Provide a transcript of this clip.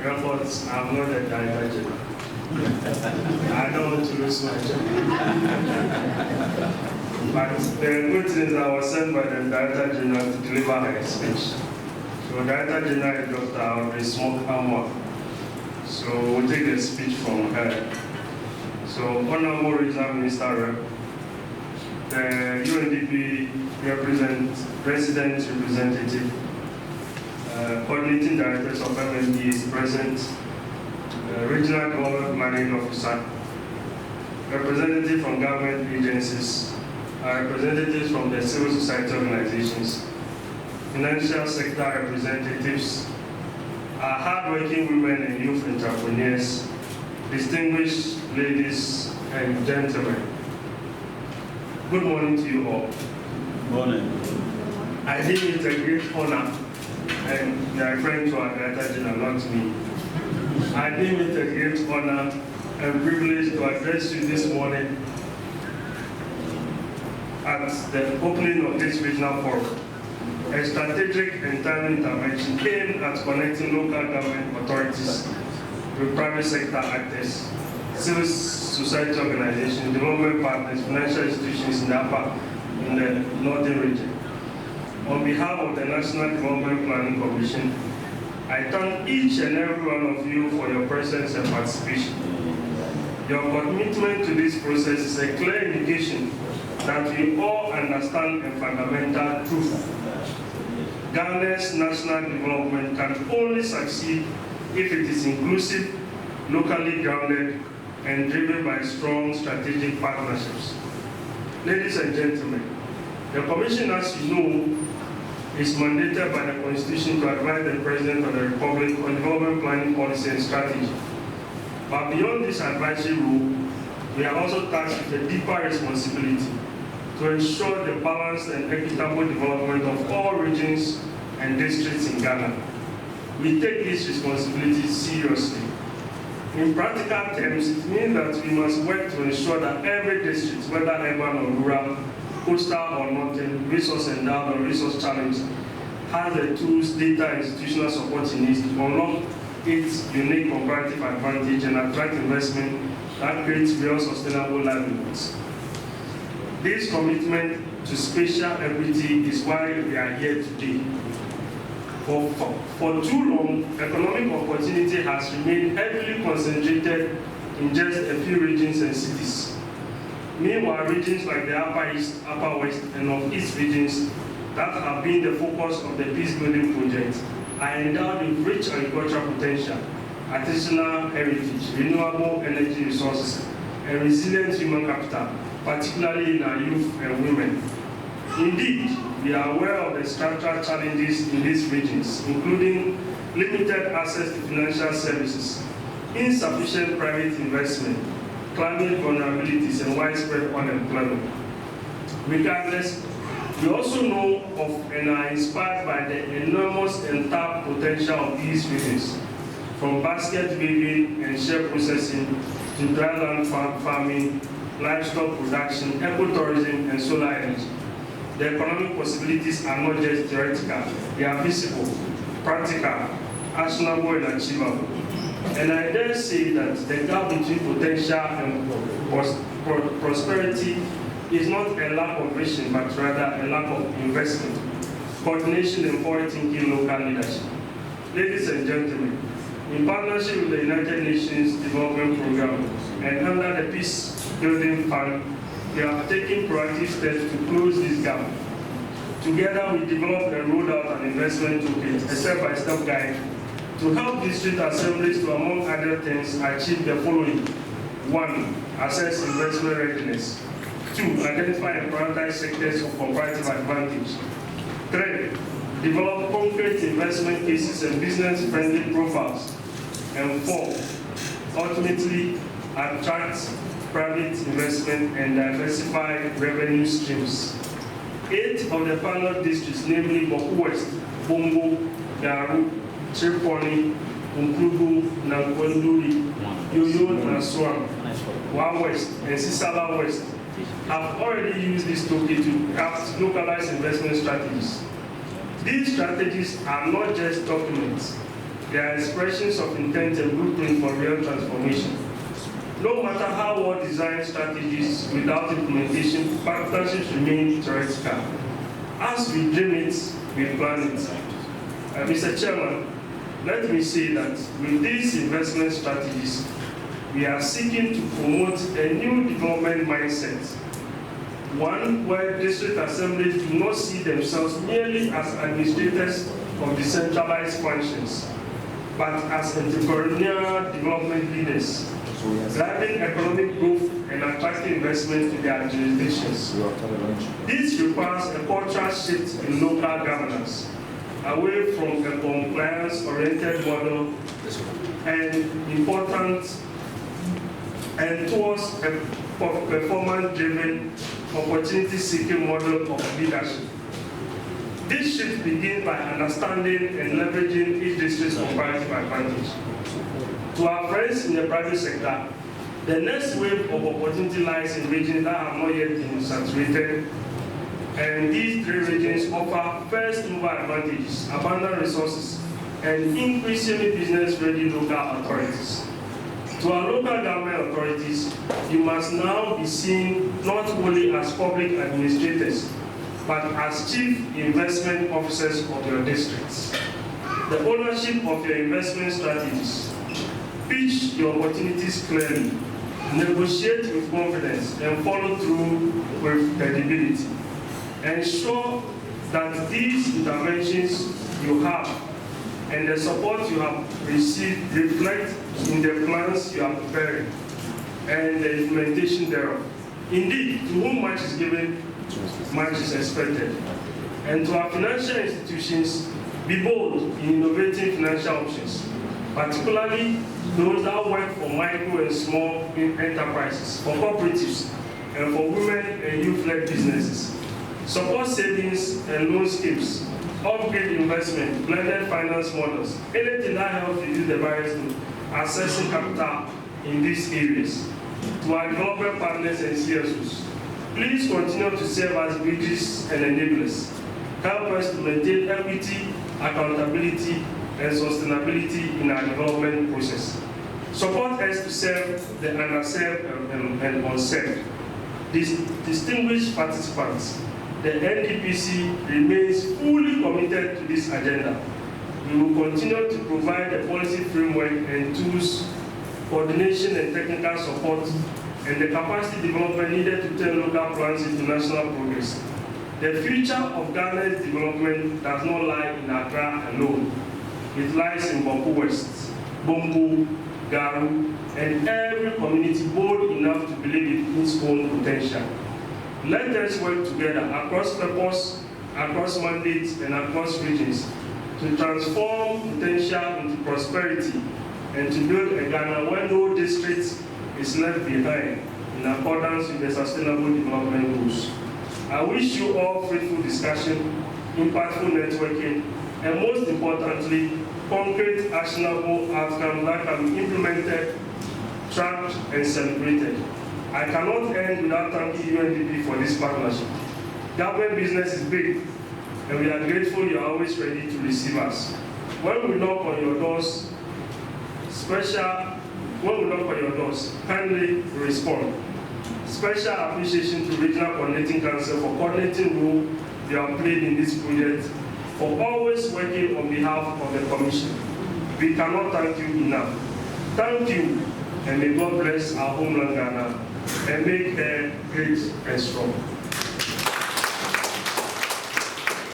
records, I'm not the Director General. I don't want to lose my job. But the good thing is I was sent by the Director General to deliver her speech. So Director General is Dr. Audrey Smoke-Amwa. So we'll take the speech from her. So Honorable Regional Minister Rep, the UNDP President Representative, Coordinating Directors of MLG is present, Regional Development Planning Officer, representatives from government agencies, representatives from the civil society organizations, financial sector representatives, hardworking women and youth entrepreneurs, distinguished ladies and gentlemen. Good morning to you all. Good morning. I think it's a great honor, and you are referring to our Director General, not me. I think it's a great honor and privilege to address you this morning at the opening of this regional forum. A strategic and timely intervention aimed at connecting local government authorities with private sector actors, civil society organizations, development partners, financial institutions in the northern region. On behalf of the National Development Planning Commission, I thank each and every one of you for your presence and participation. Your commitment to this process is a clear indication that we all understand a fundamental truth. Ghana's national development can only succeed if it is inclusive, locally grounded, and driven by strong strategic partnerships. Ladies and gentlemen, the Commission, as you know, is mandated by the Constitution to advise the President of the Republic on development planning policy and strategy. But beyond this advisory role, we are also tasked with a deeper responsibility to ensure the balanced and equitable development of all regions and districts in Ghana. We take this responsibility seriously. In practical terms, it means that we must work to ensure that every district, whether urban or rural, coastal or mountain, resource endowed or resource challenged, has the tools, data, and institutional support it needs to unlock its unique comparative advantage and attract investment that creates real sustainable livelihoods. This commitment to spatial equity is why we are here today. For too long, economic opportunity has remained heavily concentrated in just a few regions and cities. Meanwhile, regions like the Upper East, Upper West, and Northeast regions that have been the focus of the peace building project are endowed with rich agricultural potential, artisanal heritage, renewable energy resources, and resilient human capital, particularly in our youth and women. Indeed, we are aware of the structural challenges in these regions, including limited access to financial services, insufficient private investment, climate vulnerabilities, and widespread unemployment. Regardless, we also know of and are inspired by the enormous and tapped potential of these regions, from basket weaving and shell processing to dryland farming, livestock production, ecotourism, and solar energy. The economic possibilities are not just theoretical, they are visible, practical, actionable, and achievable. And I dare say that the gap between potential and prosperity is not a lack of vision, but rather a lack of investment, coordination, and forward-thinking local leadership. Ladies and gentlemen, in partnership with the United Nations Development Programme and under the Peace Building Fund, we are taking proactive steps to close this gap. Together, we developed and rolled out an investment toolkit, a step-by-step guide, to help district assemblies to, among other things, achieve the following. 1. Assess investment readiness. 2. Identify and prioritize sectors of comparative advantage. 3. Develop concrete investment cases and business-friendly profiles. And 4. Ultimately, attract private investment and diversify revenue streams. 8 of the pilot districts, namely Bunkpurugu West, Bongo, Garu, Chereponi, Bunkpurugu-Nakpanduri, Yuntoo-Nasuan and West, and Sisala West, have already used this toolkit to craft localized investment strategies. These strategies are not just documents, They are expressions of intent and blueprint for real transformation. No matter how well designed strategies, without implementation, partnerships remain theoretical. As we dream it, we plan it. Mr. Chairman, let me say that with these investment strategies, we are seeking to promote a new development mindset, one where district assemblies do not see themselves merely as administrators of decentralized functions, but as entrepreneurial development leaders, driving economic growth and attracting investment to their jurisdictions. This requires a cultural shift in local governance, away from a compliance-oriented model and towards a performance-driven, opportunity-seeking model of leadership. This shift begins by understanding and leveraging each district's comparative advantage. To our friends in the private sector, the next wave of opportunity lies in regions that have not yet been saturated, and these three regions offer first-mover advantages, abundant resources, and increasingly business-ready local authorities. To our local government authorities, you must now be seen not only as public administrators, but as chief investment officers of your districts. The ownership of your investment strategies, pitch your opportunities clearly, negotiate with confidence, and follow through with credibility. Ensure that these interventions you have and the support you have received reflect in the plans you are preparing and the implementation thereof. Indeed, to whom much is given, much is expected. And to our financial institutions, be bold in innovating financial options, particularly those that work for micro and small enterprises, for cooperatives, and for women and youth-led businesses. Support savings and loan schemes, upgrade investment, blended finance models, anything that helps reduce the barriers to accessing capital in these areas. To our development partners and CSOs, please continue to serve as bridges and enablers. Help us to maintain equity, accountability, and sustainability in our development process. Support us to serve the underserved and unserved. Distinguished participants, the NDPC remains fully committed to this agenda. We will continue to provide the policy framework and tools, coordination and technical support, and the capacity development needed to turn local plans into national progress. The future of Ghana's development does not lie in Accra alone. It lies in Bambu West, Bombo, Garu, and every community bold enough to believe in its own potential. Let us work together across purpose, across mandates, and across regions to transform potential into prosperity and to build a Ghana where no district is left behind in accordance with the Sustainable Development Goals. I wish you all fruitful discussion, impactful networking, and most importantly, concrete actionable outcomes that can be implemented, tracked, and celebrated. I cannot end without thanking UNDP for this partnership. Government business is big, and we are grateful you are always ready to receive us. When we knock on your doors, kindly respond. Special appreciation to Regional Coordinating Council for coordinating role they have played in this project, for always working on behalf of the Commission. We cannot thank you enough. Thank you, and may God bless our homeland Ghana and make her great and strong.